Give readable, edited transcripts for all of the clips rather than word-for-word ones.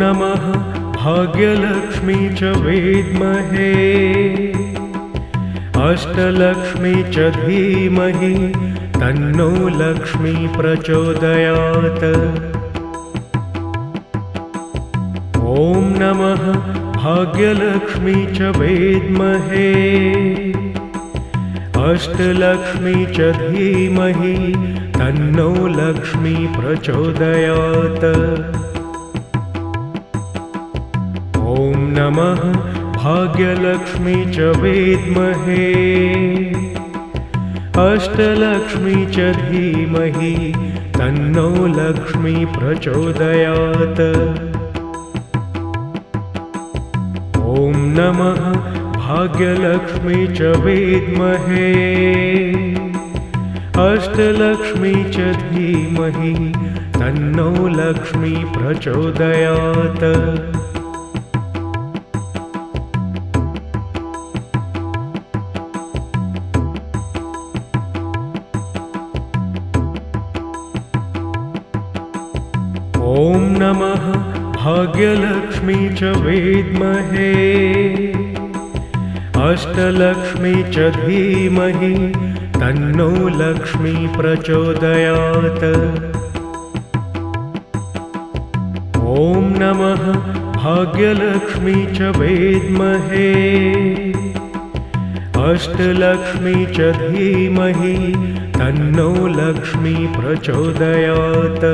नमः भाग्यलक्ष्मी च विद्महे अष्टलक्ष्मी च धीमहि तन्नो लक्ष्मी प्रचोदयात्। ॐ नमः भाग्यलक्ष्मी च विद्महे अष्टलक्ष्मी च धीमहि तन्नो लक्ष्मी प्रचोदयात्। ॐ नमः भाग्यलक्ष्मी च विद्महे अष्टलक्ष्मी च धीमहि तन्नो लक्ष्मी प्रचोदयात्। ॐ नमः भाग्यलक्ष्मी च विद्महे अष्टलक्ष्मी च धीमहि तन्नो लक्ष्मी प्रचोदयात्। ॐ नमः भाग्यलक्ष्मी च विद्महे अष्टलक्ष्मी च धीमहि तन्नो लक्ष्मी प्रचोदयात्। ॐ नमः भाग्यलक्ष्मी च विद्महे अष्टलक्ष्मी च धीमहि तन्नो लक्ष्मी प्रचोदयात्।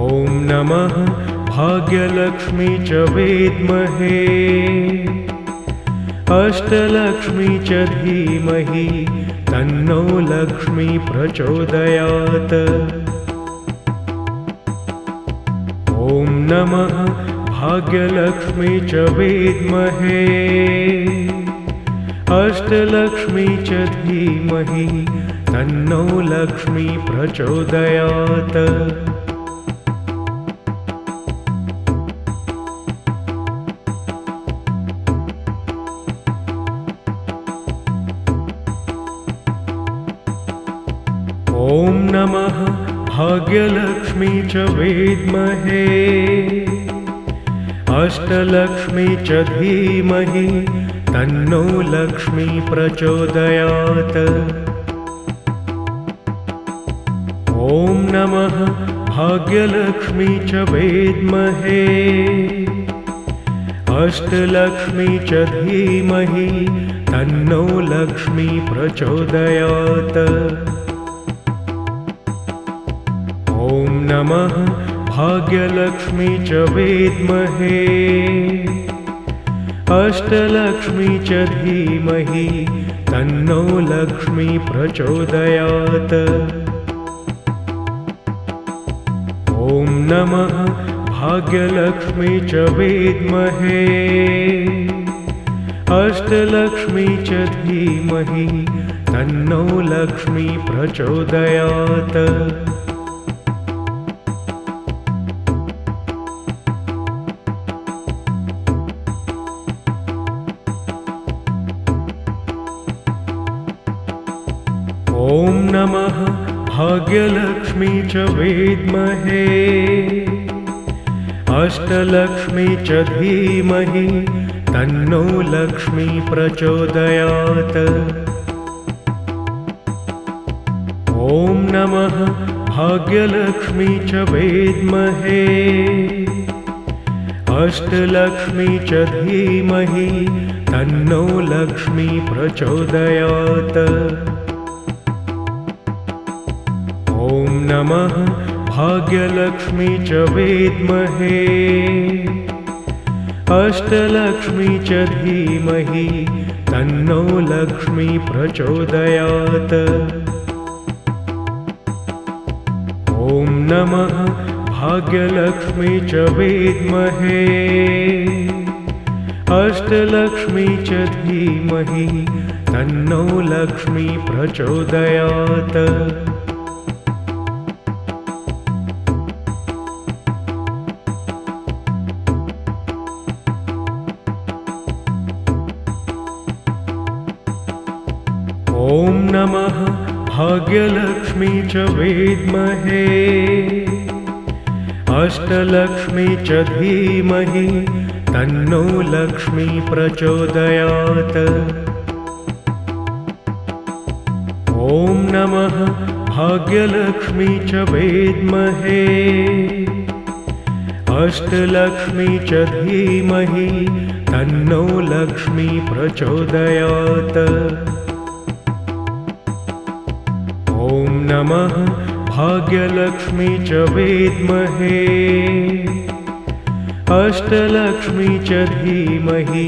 ॐ नमः भाग्यलक्ष्मी च विद्महे अष्टलक्ष्मी च धीमहि तन्नो लक्ष्मी प्रचोदयात्। ॐ नमः भाग्यलक्ष्मी च विद्महे अष्टलक्ष्मी च धीमहि तन्नो लक्ष्मी प्रचोदयात्। ॐ नमः भाग्यलक्ष्मी च विद्महे अष्टलक्ष्मी च धीमहि तन्नो लक्ष्मी प्रचोदयात्। ॐ नमः भाग्यलक्ष्मी च विद्महे अष्टलक्ष्मी च धीमहि तन्नो लक्ष्मी प्रचोदयात्। ॐ नमः भाग्यलक्ष्मी च विद्महे अष्टलक्ष्मी च धीमहि तन्नो लक्ष्मी प्रचोदयात्। ॐ नमः भाग्यलक्ष्मी च विद्महे अष्टलक्ष्मी च धीमहि तन्नो लक्ष्मी प्रचोदयात्। ॐ नमः भाग्यलक्ष्मी च विद्महे अष्टलक्ष्मी च धीमहि तन्नो लक्ष्मी प्रचोदयात्। ॐ नमः भाग्यलक्ष्मी च विद्महे अष्टलक्ष्मी च धीमहि तन्नो लक्ष्मी प्रचोदयात्। ॐ नमः भाग्यलक्ष्मी च विद्महे अष्टलक्ष्मी च धीमहि तन्नो लक्ष्मी प्रचोदयात्। ॐ नमः भाग्यलक्ष्मी च विद्महे अष्टलक्ष्मी च धीमहि तन्नो लक्ष्मी प्रचोदयात्। ॐ नमः भाग्यलक्ष्मी च विद्महे अष्टलक्ष्मी च धीमहि तन्नो लक्ष्मी प्रचोदयात्। ॐ नमः भाग्यलक्ष्मी च विद्महे अष्टलक्ष्मी च धीमहि तन्नो लक्ष्मी प्रचोदयात्। ॐ नमः भाग्यलक्ष्मी च विद्महे अष्टलक्ष्मी च धीमहि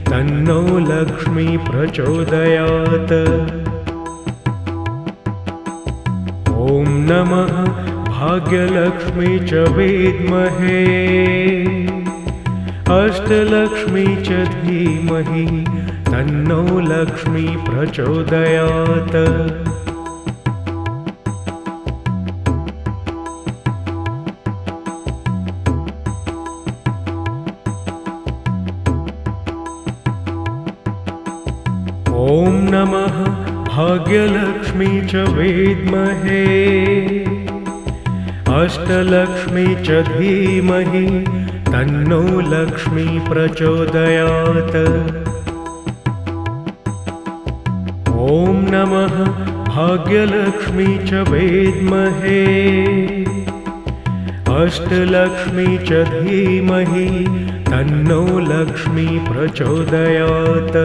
तन्नो लक्ष्मी प्रचोदयात्। ॐ नमः भाग्यलक्ष्मी च विद्महे अष्टलक्ष्मी च धीमहि तन्नो लक्ष्मी प्रचोदयात्। ॐ नमः भाग्यलक्ष्मी च विद्महे अष्टलक्ष्मी च धीमहि तन्नो लक्ष्मी प्रचोदयात्। ॐ नमः भाग्यलक्ष्मी च विद्महे अष्टलक्ष्मी च धीमहि तन्नो लक्ष्मी प्रचोदयात्।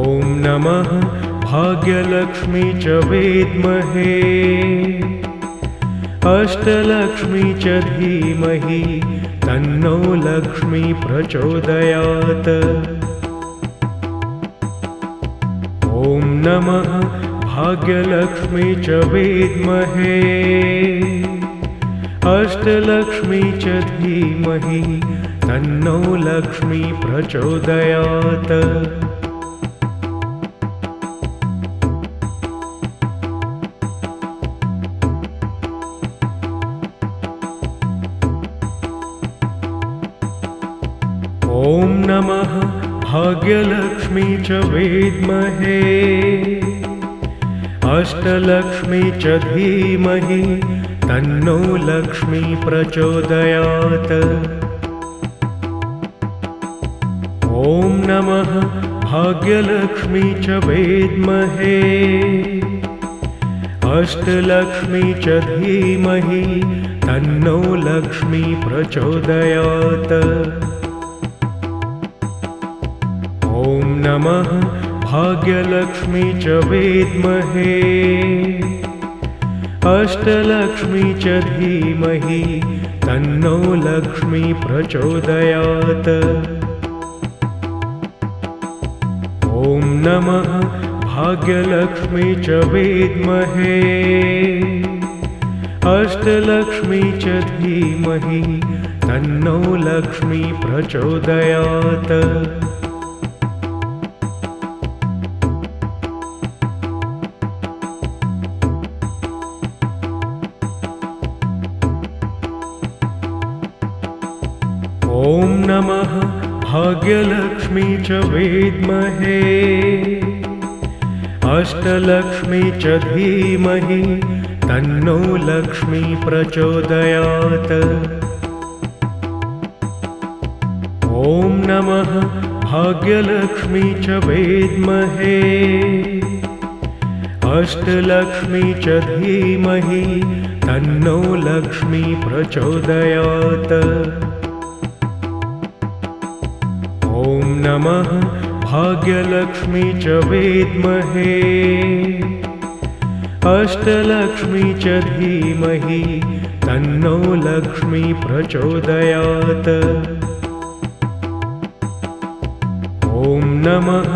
ॐ नमः भाग्यलक्ष्मी च विद्महे अष्टलक्ष्मी च धीमहि तन्नो लक्ष्मी प्रचोदयात्। ॐ नमः भाग्यलक्ष्मी च विद्महे अष्टलक्ष्मी च धीमहि तन्नो लक्ष्मी प्रचोदयात्। ॐ नमः भाग्यलक्ष्मी च विद्महे अष्टलक्ष्मी च धीमहि तन्नो लक्ष्मी प्रचोदयात्। ॐ नमः भाग्यलक्ष्मी च विद्महे अष्टलक्ष्मी च धीमहि तन्नो लक्ष्मी प्रचोदयात्। ॐ नमः भाग्यलक्ष्मी च विद्महे अष्टलक्ष्मी च धीमहि तन्नो लक्ष्मी प्रचोदयात्। ॐ नमः भाग्यलक्ष्मी च विद्महे अष्टलक्ष्मी च धीमहि तन्नो लक्ष्मी प्रचोदयात्। ॐ नमः भाग्यलक्ष्मी च विद्महे अष्टलक्ष्मी च धीमहि तन्नो लक्ष्मी प्रचोदयात्। ॐ नमः भाग्यलक्ष्मी च विद्महे अष्टलक्ष्मी च धीमहि तन्नो लक्ष्मी प्रचोदयात्। ॐ नमः भाग्यलक्ष्मी च विद्महे अष्टलक्ष्मी च धीमहि तन्नो लक्ष्मी प्रचोदयात्। ॐ नमः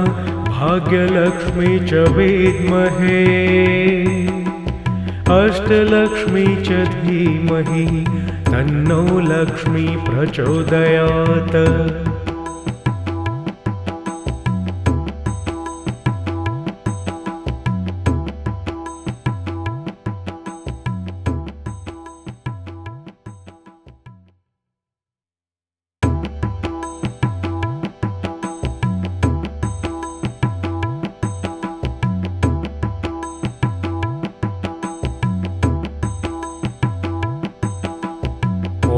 भाग्यलक्ष्मी च विद्महे अष्टलक्ष्मी च धीमहि तन्नो लक्ष्मी प्रचोदयात्।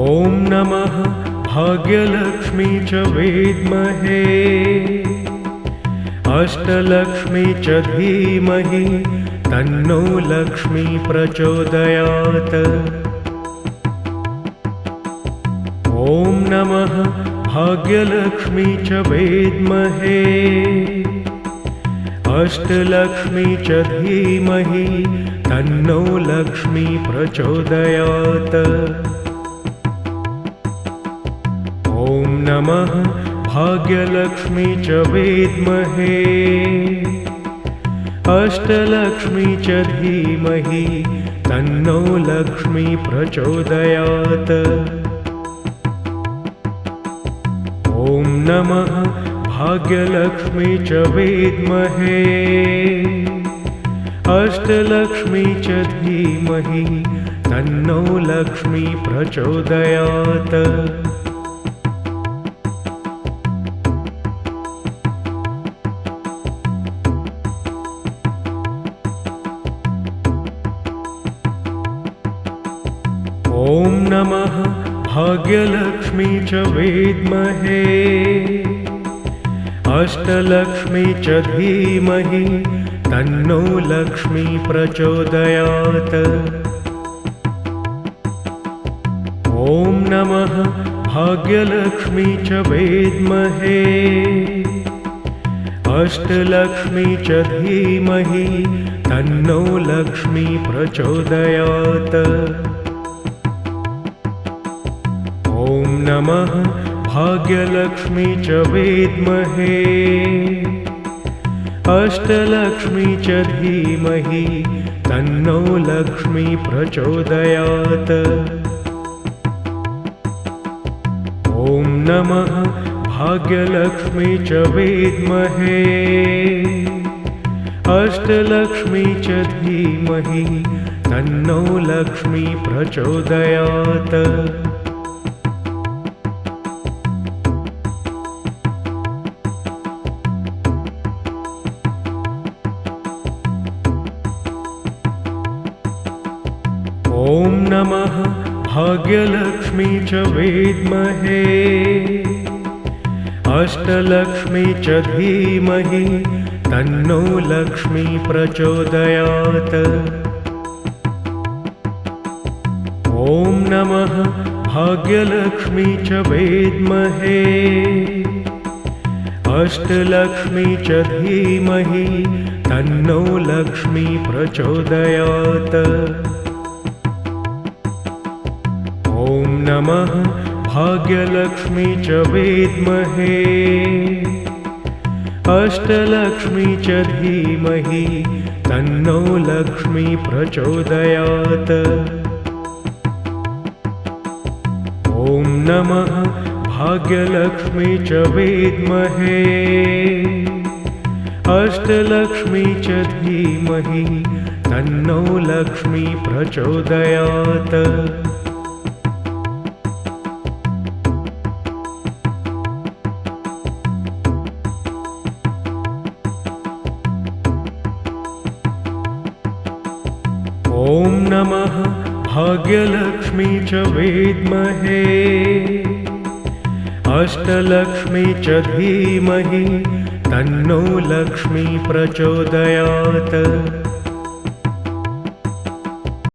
ॐ नमः भाग्यलक्ष्मी च विद्महे अष्टलक्ष्मी च धीमहि तन्नो लक्ष्मी प्रचोदयात्। ॐ नमः भाग्यलक्ष्मी च विद्महे अष्टलक्ष्मी च धीमहि तन्नो लक्ष्मी प्रचोदयात्। ॐ नमः भाग्यलक्ष्मी च विद्महे अष्टलक्ष्मी च धीमहि तन्नो लक्ष्मी प्रचोदयात्। ॐ नमः भाग्यलक्ष्मी च विद्महे अष्टलक्ष्मी च धीमहि तन्नो लक्ष्मी प्रचोदयात्। ॐ नमः भाग्यलक्ष्मी च विद्महे अष्टलक्ष्मी च धीमहि तन्नो लक्ष्मी प्रचोदयात्। ॐ नमः भाग्यलक्ष्मी च विद्महे अष्टलक्ष्मी च धीमहि तन्नो लक्ष्मी प्रचोदयात्। ॐ नमः भाग्यलक्ष्मी च विद्महे अष्टलक्ष्मी च धीमहि तन्नो लक्ष्मी प्रचोदयात्। ॐ नमः भाग्यलक्ष्मी च विद्महे अष्टलक्ष्मी च धीमहि तन्नो लक्ष्मी प्रचोदयात्। ॐ नमः भाग्यलक्ष्मी च विद्महे अष्टलक्ष्मी च धीमहि तन्नो लक्ष्मी प्रचोदयात्। ॐ नमः भाग्यलक्ष्मी च विद्महे अष्टलक्ष्मी च धीमहि तन्नो लक्ष्मी प्रचोदयात्। ॐ नमः भाग्यलक्ष्मी च विद्महे अष्टलक्ष्मी च धीमहि तन्नो लक्ष्मी प्रचोदयात्। ॐ नमः भाग्यलक्ष्मी च विद्महे अष्टलक्ष्मी च धीमहि तन्नो लक्ष्मी प्रचोदयात्। ॐ नमः भाग्यलक्ष्मी च विद्महे अष्टलक्ष्मी च धीमहि तन्नो लक्ष्मी प्रचोदयात्।